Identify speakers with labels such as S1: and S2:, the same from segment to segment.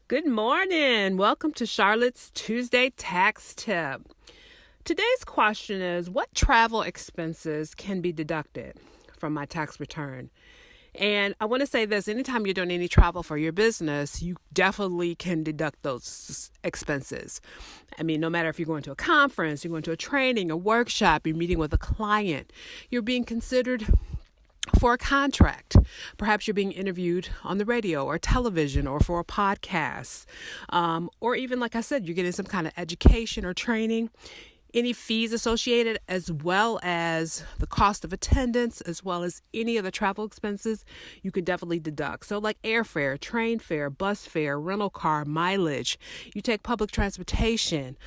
S1: Good morning. Welcome to Charlotte's Tuesday Tax Tip. Today's question is, what travel expenses can be deducted from my tax return? And I want to say this, anytime you're doing any travel for your business, you definitely can deduct those expenses. I mean, no matter if you're going to a conference, you're going to a training, a workshop, you're meeting with a client, you're being considered for a contract. Perhaps you're being interviewed on the radio or television or for a podcast. Or even, like I said, you're getting some kind of education or training. Any fees associated, as well as the cost of attendance, as well as any of the travel expenses, you could definitely deduct. So like airfare, train fare, bus fare, rental car, mileage. You take public transportation,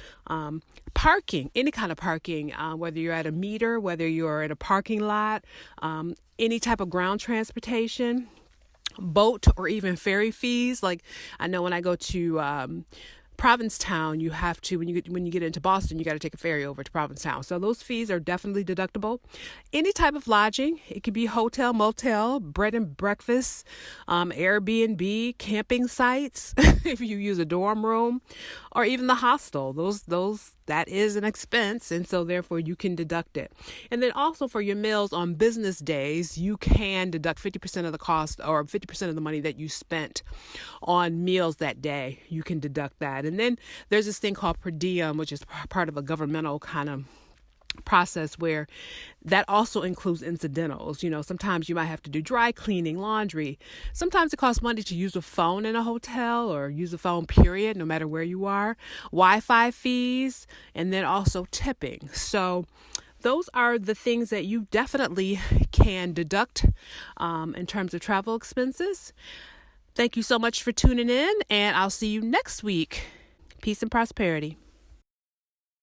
S1: parking, any kind of parking, whether you're at a meter, whether you're in a parking lot, any type of ground transportation, boat or even ferry fees. Like I know when I go to Provincetown, you have to, when you get into Boston, you got to take a ferry over to Provincetown. So those fees are definitely deductible. Any type of lodging, it could be hotel, motel, bread and breakfast, Airbnb, camping sites, if you use a dorm room, or even the hostel. That is an expense, and so therefore you can deduct it. And then also for your meals on business days, you can deduct 50% of the cost or 50% of the money that you spent on meals that day. You can deduct that. And then there's this thing called per diem, which is part of a governmental kind of process where that also includes incidentals. You know, sometimes you might have to do dry cleaning, laundry. Sometimes it costs money to use a phone in a hotel or use a phone period, no matter where you are. Wi-Fi fees, and then also tipping. So those are the things that you definitely can deduct in terms of travel expenses. Thank you so much for tuning in, and I'll see you next week. Peace and prosperity.